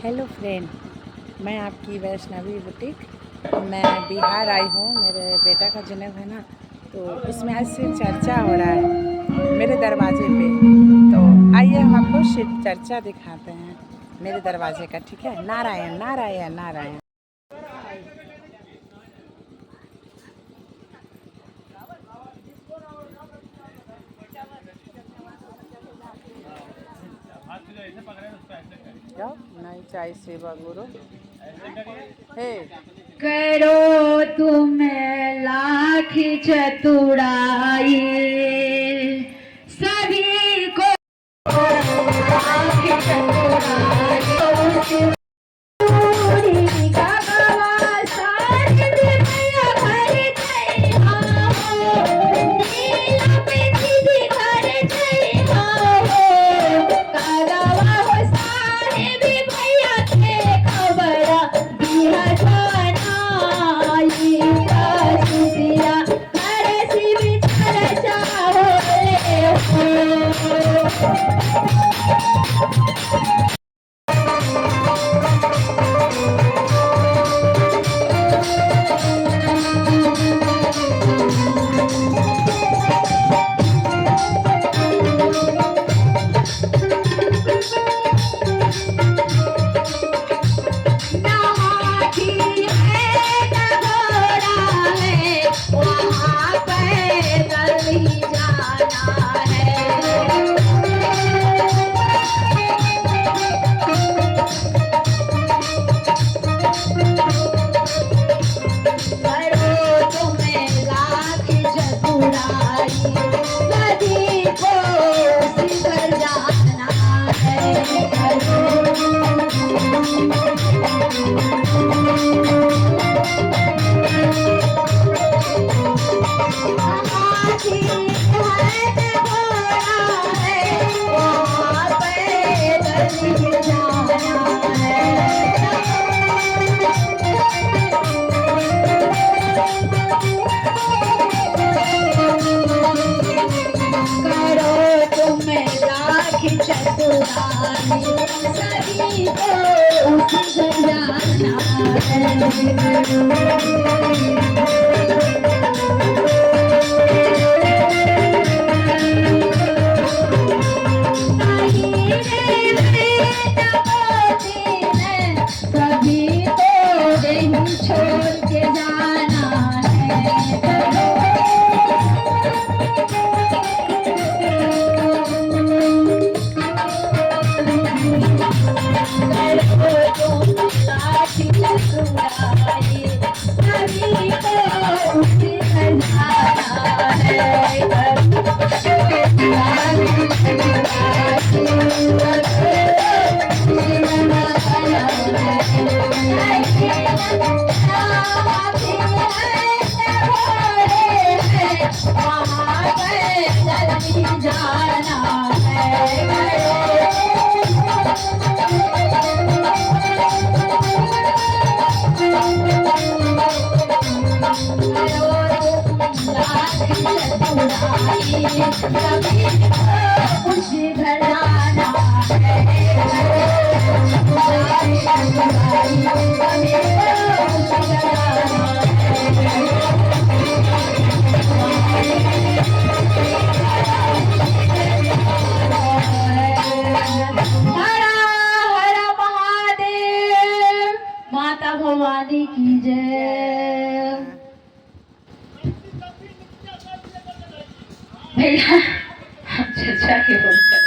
Hello friend, मैं आपकी Vaishnavi boutique. मैं बिहार आई हूँ, मेरे बेटा का जन्म है ना, तो इसमें आज सिर्फ चर्चा हो रहा है मेरे दरवाजे पे। तो आइए हम आपको सिर्फ चर्चा दिखाते हैं मेरे दरवाजे का, ठीक है। नारायण नारायण नारायण। नहीं चाय सेवा गुरु हे करो तुम लाख चतुराई सभी को लाख चतुराई सभी को जाना सभी को छोड़ के जाना खुशी घर जाना महादेव। माता भवानी की जय। भैया चर्चा के बोलते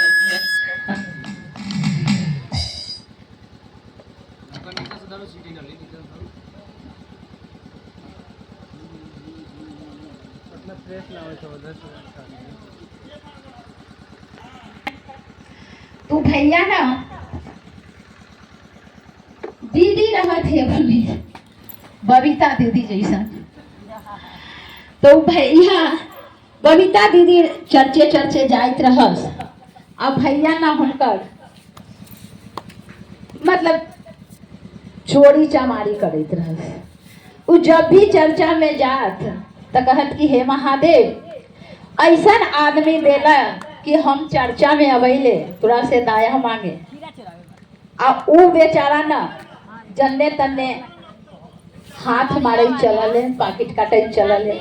तू भैया ना दीदी रहा थे बोली बबीता दीदी जैसा। तो भैया बबीता दीदी चर्चे चर्चे जाइत रहस। अब भैया ना हुनकर मतलब चोरी चमारी करत रहस। उ जब भी चर्चा में जात तो कहत कि हे महादेव ऐसा आदमी देला कि हम चर्चा में अबैले तोरा से दाया मांगे। आ ऊ बेचारा न जन्ने तन्ने हाथ मारे चलले, पाकिट काटे चलले।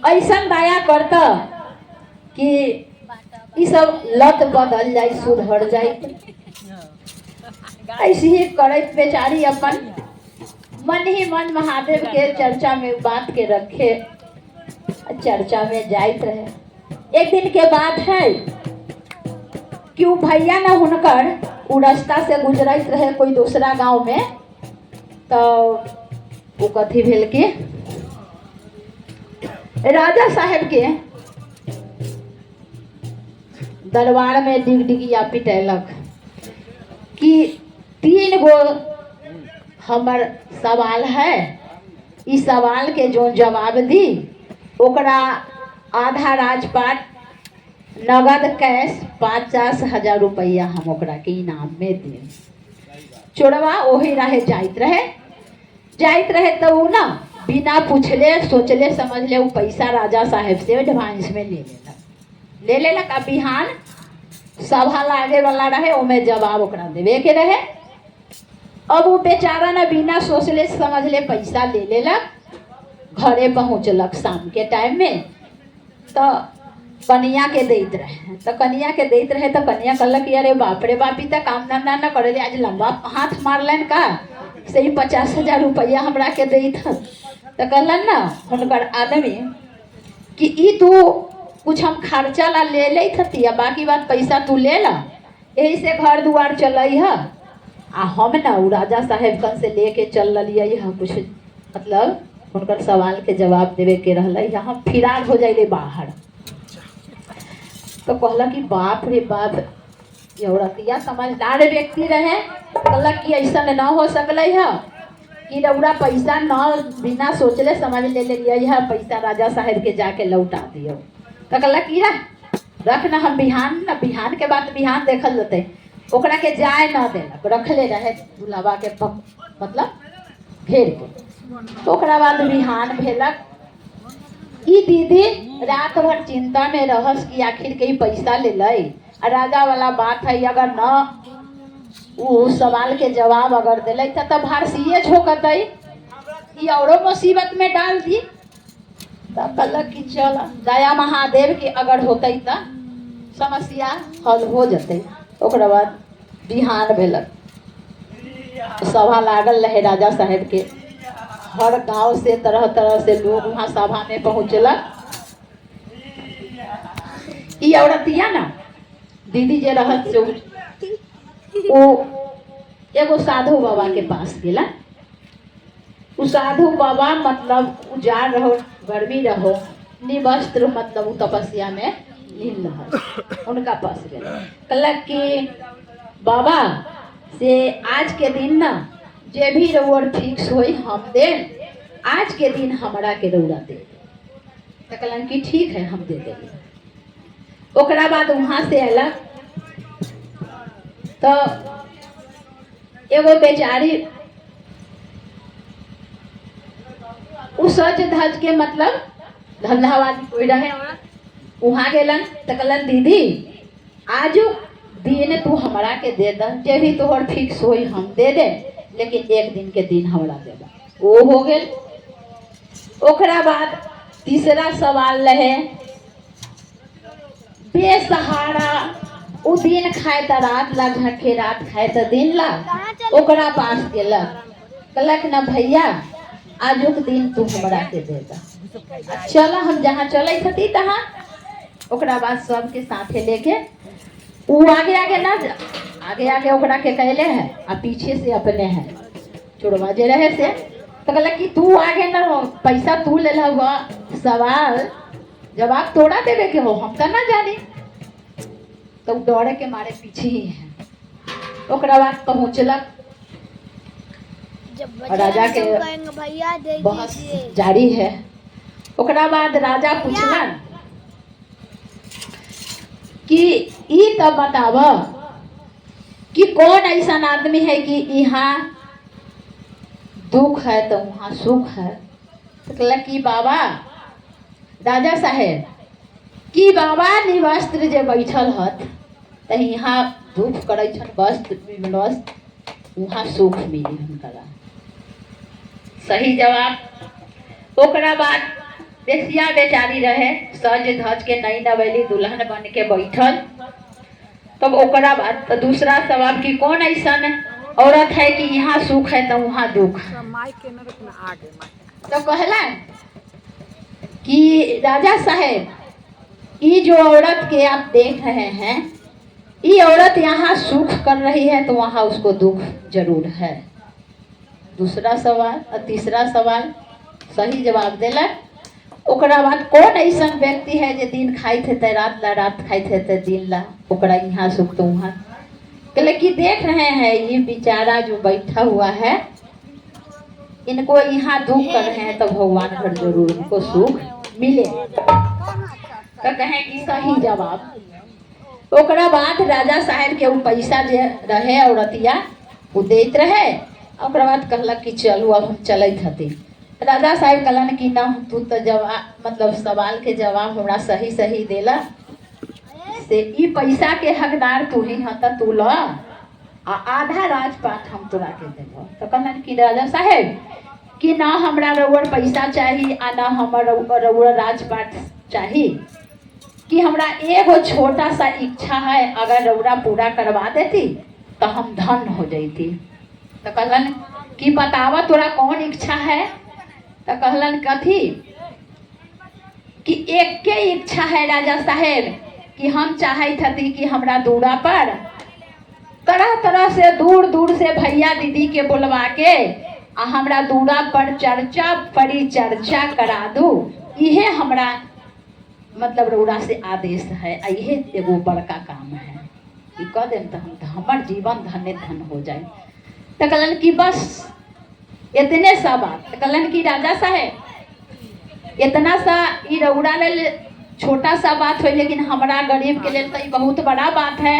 ऐसा दया करता कि ई सब लत बदल जाए, सुधर जाए। ऐसे ही करत बेचारी अपन मन ही मन महादेव के चर्चा में बात के रखे, चर्चा में जाइत रहे। एक दिन के बात है कि उ भैया ना हुनकर उ रास्ता से गुजरत रहे कोई दूसरा गांव में, तो वो कथी भेल कि राजा साहेब के दरबार में डिगडिगिया पिटेलक कि 3 गो हमर सवाल है, इस सवाल के जो जवाब दी ओकरा आधा राजपाट नगद कैश 50,000 रुपया हम ओकरा के इनाम में दे। चोरवा वही रहे जाइत रहे तो वो ना बिना पूछले सोचले समझले वो पैसा राजा साहेब से एडवांस में ले लेलक। अब बिहान सभा लागे वाला रहे, ओमे जवाब ओकरा देवे के रहे। अब वो बेचारा ना बिना सोचले समझले पैसा ले लेलक, घरे पहुँचलक शाम के टाइम में। तो कनिया के देत रहे तो कनिया कहलक कि अरे बाप रे बाप, ई तो काम धंधा न करे, आज लंबा हाथ मारलन का से 50,000 रुपया हमरा के देत। तो कहलन ना हुनकर आदमी कि ई तू कुछ हम खर्चा ला ले ले थी, बाकी बात पैसा तू ले ला, यही से घर दुआर चलई है। आ हम ना उ राजा साहेब कन से लेके चल रही है, कुछ मतलब उनकर सवाल के जवाब देवे के रहल, हम फिरार हो जाइले बाहर। तो कहला कि बाप रे बाप, ये औरतिया समझदार व्यक्ति रहे। कहला कि ऐसा ना हो सकल है कि रउरा पैसा न बिना सोचले समझ ले लिया, पैसा राजा साहेब के जाके लौटा दियो। तो कहला कि रख ना, हम बिहान के बाद बिहान देखल जते, ओकरा के जाए न देलक, रखले रहे दुल्हवा के मतलब घेर के। तो ओकरा बाद बिहान भेलक। ई दीदी रात भर चिंता में रहस कि आखिर के पैसा ले लई, राजा वाला बात है, अगर न वो सवाल के जवाब अगर दिल तो भारसीय झोंकतई, ये औरो मुसीबत में डाल दी। तब कहलक कि चल दया महादेव के अगर होते तो समस्या हल हो जते। ओकरा बाद बिहान भेलक, सभा लागल रहे राजा साहेब के, हर गांव से तरह तरह से लोग वहाँ सभा में पहुँचलक। ई औरतिया ना दीदी जे रहत से वो एगो साधु बाबा के पास गेला। उ साधु बाबा मतलब उजाड़ रहो, गर्मी रहो, निवस्त्र मतलब उ तपस्या में लीन रहो, उनका पास गेला। कहलक कि बाबा से आज के दिन ना जे भी रउर फिक्स होई हम दे, आज के दिन हमरा के रउरा दे। तो कहलन कि ठीक है हम दे देंगे। ओकरा बाद वहाँ से अलग तो एगो बेचारी उ सज धज के मतलब धंधावादी कोई रहे, वहाँ गेलन। तो कहलन दीदी आज दिन तू हमरा के दे द, जे भी तोहर फिक्स होई हम दे दे, लेकिन एक दिन के दिन हमरा देगा। वो हो गेल। ओकरा बाद तीसरा सवाल रहे, बेसहारा उ दिन खाए त रात ला, झके रात खाए त दिन ला। ओकरा पास गेलक, कहलक ना भैया आजुक दिन तू हमरा के देगा। चल हम जहाँ चले थी तहाँ। ओकरा बाद सबके साथे लेके वो आगे आगे ना आगे ओकरा के कहले है, आ पीछे से अपने है चोरवा जे रहे से। तो कहलक कि तू आगे ना हो, पैसा तू ले ला, सवाल जवाब तोड़ा देवे के हो, हम तो ना जानी। तो दौड़े के मारे पीछे ही है। ओकरा बाद पहुँचलक, राजा के बहस जारी है। ओकरा बाद राजा पूछलन कि ई तब बताव कि कौन ऐसा आदमी है कि यहाँ दुख है तो वहाँ सुख है। तो कहलक कि बाबा राजा साहेब कि बाबा निवस्त्र जे बैठल हत तो यहाँ दुख करे छन वस्त्र वस्त्र वहाँ सुख मिली हुनकरा। सही जवाब। ओकरा बाद बेसिया बेचारी रहे सज धज के नई नवेली दुल्हन बन के बैठल। तब ओकरा बाद तो दूसरा सवाल कि कौन ऐसा औरत है कि यहाँ सुख है तो वहाँ दुख। तो कहला कि राजा साहेब ये जो औरत के आप देख रहे हैं ये औरत यहाँ सुख कर रही है तो वहाँ उसको दुख जरूर है। दूसरा सवाल और तीसरा सवाल सही जवाब दिलक। ओकरा बाद कौन ऐसा व्यक्ति है जो दिन खाई थे रात ला रात खाई थे दिन ला ओकरा यहाँ सुख तो वहाँ। कहले कि देख रहे हैं ये बेचारा जो बैठा हुआ है इनको यहाँ दुख कर रहे हैं तो भगवान घर जरूर उनको सुख मिले। तो कहें कि सही जवाब। ओकरा बाद राजा साहब के वो पैसा जे रहे औरतिया वो देत रहे। ओकरा बाद कहलक कि चलू अब हम चलत हती। राजा साहब कहलन कि ना तू तो जवाब मतलब सवाल के जवाब हमरा सही सही देला से ई पैसा के हकदार तू ही हत तू ला आ आधा राजपाट हम तोरा के देबो। तो कहलन कि राजा साहब कि ना हमरा रउर पैसा चाहिए आ ना हमर रउर राजपाट चाहिए कि हमरा एगो छोटा सा इच्छा है अगर रउरा पूरा करवा देती तो हम धन हो जैती। तो कहलन कि बतावा तोरा कौन इच्छा है। तो कहलन कथी कि एक के इच्छा है राजा साहेब कि हम चाहत हती कि हमरा दूरा पर तरह तरह से दूर दूर से भैया दीदी के बुलवा के आ हमरा दूरा पर चर्चा परिचर्चा करा दू। इहे हमरा मतलब रउरा से आदेश है। इहे एगो बड़का काम है कि कह देम तो हमर जीवन धन्य धन हो जाए। तो कहलन कि बस इतने सा बात। तो कहलन कि राजा साहेब इतना सा ई रउरा ले छोटा सा बात हो लेकिन हमरा गरीब के लिए तो बहुत बड़ा बात है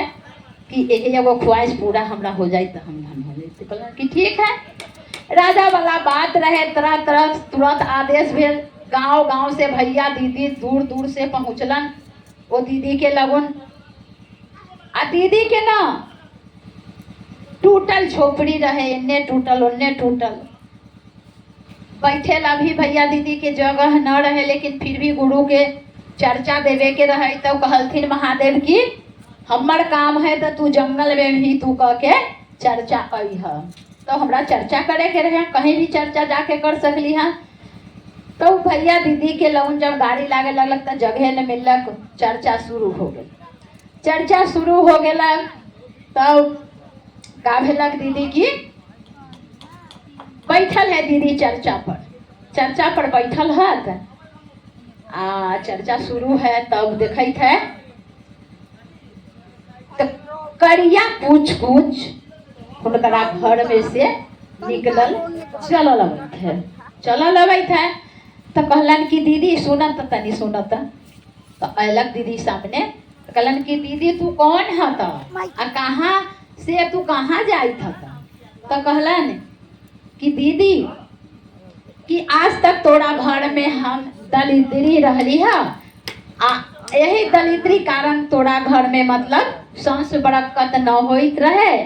कि एगो ख्वाहिश पूरा हमरा हो जाए तो हम धन हो जाए। तो कहलन कि ठीक है। राजा वाला बात रहे तरह तरह तुरंत आदेश भेल। गांव गांव से भैया दीदी दूर दूर से पहुँचलन वो दीदी के लगन आ दीदी के ना टूटल झोपड़ी रहे इन्ने टूटल उन्ने टूटल बैठे ला भी भैया दीदी के जगह न रहे लेकिन फिर भी गुरु के चर्चा देवे के रहे। तो कहलथिन महादेव की हमर काम है तो तू जंगल में भी तू कह के चर्चा आई है तो हमरा चर्चा करे के रहे कहीं भी चर्चा जाके कर सकली है। तो भैया दीदी के लगन जब गाड़ी लागे लगलक तो जगह न मिलक चर्चा शुरू हो गई। चर्चा शुरू हो गया तब का भेलक दीदी की बैठल है दीदी चर्चा पर बैठल है आ चर्चा शुरू है। तब देखत है तो करिया पूछ पूछ हुनकरा घर में से निकलल चलल अबैत है। तो कहलन कि दीदी सुनत तनी सुनत। तो अयलक दीदी सामने कहलन कि दीदी तू कौन है तो आ कहाँ से तू कहाँ जाइत है। तो कहलन कि दीदी कि आज तक तोरा घर में हम दलिद्री रहली है आ यही दलिद्री कारण तोरा घर में मतलब सांस बरकत न होइत रहे।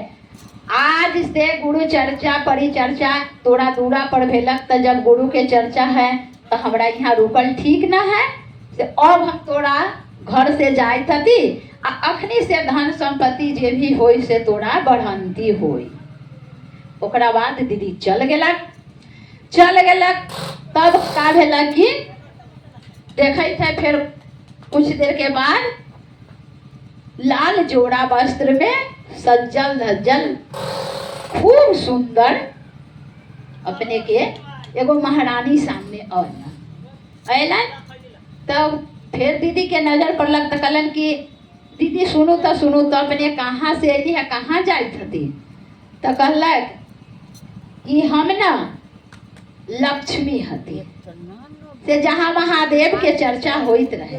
आज से गुरु चर्चा परिचर्चा तोरा दूरा पर भेलक तो जब गुरु के चर्चा है तो हमरा यहाँ रुकल ठीक न है से अब हम तोरा घर से जाए थी आ अखनी से धन संपत्ति जे भी होई से तोरा बढ़ंती होई। ओकरा बाद दीदी चल गेलक। तब का भेलक कि देखत है फिर कुछ देर के बाद लाल जोड़ा वस्त्र में सज्जल धज्जल खूब सुंदर अपने के एगो महारानी सामने अयलन। तब फिर दीदी के नजर पड़लक तो कहलन कि दीदी सुनू तो अपने कहाँ से अली है कहाँ जाइत हती। तो कहलक कि हम ना लक्ष्मी हती से जहाँ महादेव के चर्चा होइत रहे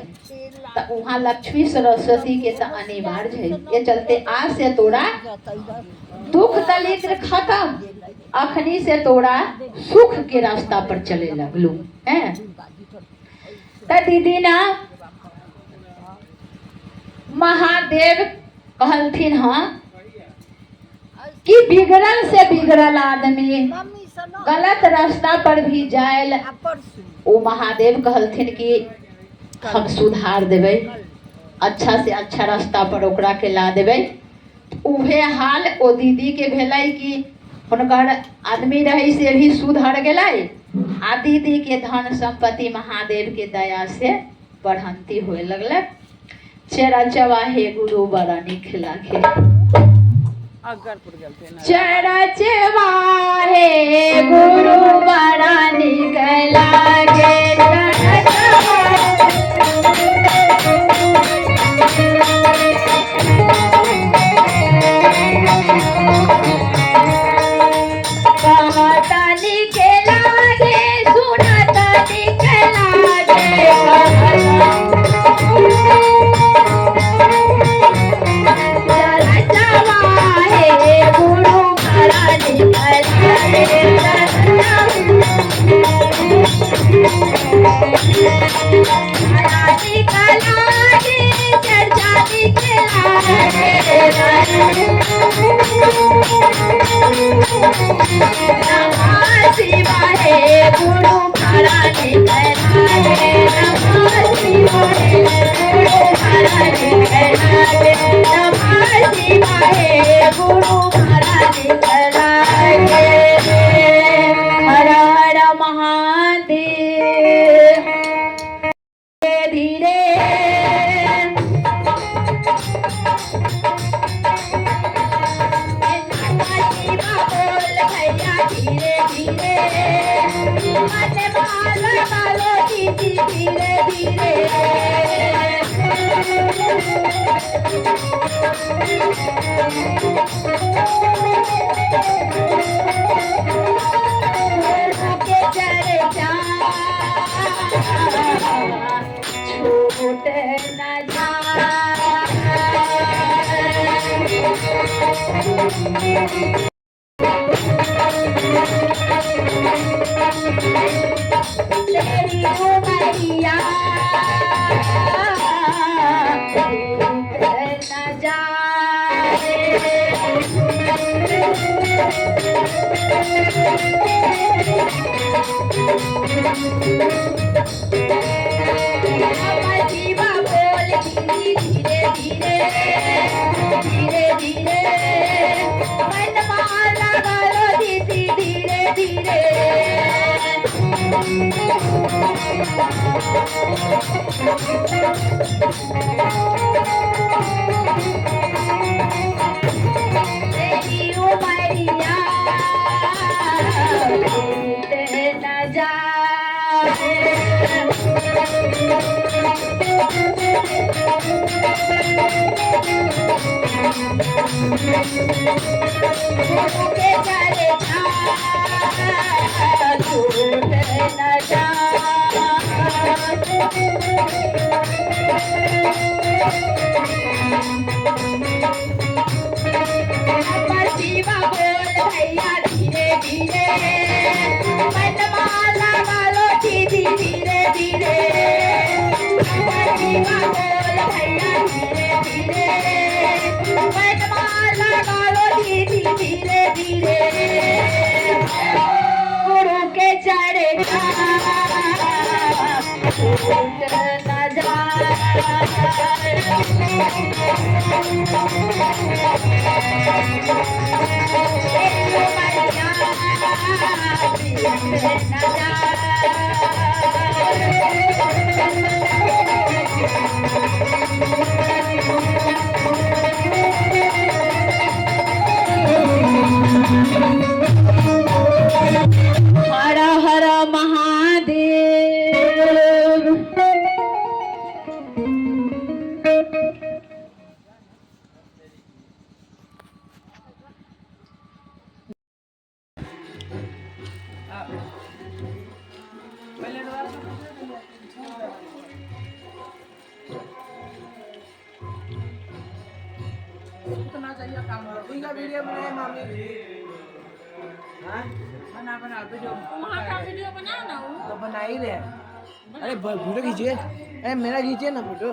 तो वहाँ लक्ष्मी सरस्वती के तो अनिवार्य है। ये चलते आज से तोरा दुख दलिद्र खत्म अखनी से तोरा सुख के रास्ता पर चले लगलू है। तो दीदी ना महादेव कहलथिन हाँ कि बिगड़ल से बिगड़ल आदमी गलत रास्ता पर भी जायल, ओ महादेव कहलथिन कि हम सुधार देबै, अच्छा से अच्छा रास्ता पर ओकरा के ला देबै। उहे हाल ओ दीदी के भेलै कि हुनकर आदमी रही से भी सुधर गेलै, आ दीदी के धन संपत्ति महादेव के दया से बढ़ंती होए लगलै। चेरा चवाहे गुरु बड़ा नीक लागे, चेरा चवाहे गुरु बड़ा नीक लागे, कहता नीक लागे, सुनता नीक लागे, चेरा चवाहे गुरु बड़ा नीक लागे, बड़ा नीक लागे, चर्चा नीक लागे, नमः शिवाय गुरु बड़ा नीक लागे, नमः शिवाय गुरु बड़ा नीक लागे, नमः शिवाय गुरु बड़ा नीक लागे। हर हर महादेव। धीरे शिवा बोल भैया, धीरे धीरे मन माला मालो दीदी, धीरे धीरे के चर्चा छूट न तेरी उमरिया न जाए, शिवा बोल धीरे धीरे धीरे धीरे मन माला गालो दीदी, धीरे धीरे तेरी उमरिया न जाए, के चर्चा छूट न जाए, शिवा बोल भैया, धीरे धीरे मन माला मालो दीदी, धीरे धीरे शिवा बोल भैया, धीरे धीरे मन माला मालो दीदी, धीरे धीरे गुरु के चर्चा छूट न जाए। हर हर महादेव। वीडियो बनाए मामी, बना वीडियो, वहाँ का वीडियो बना ना वो। तो बना ही रहे। अरे फोटो खींचिए, अरे मेरा खींचिए ना फोटो।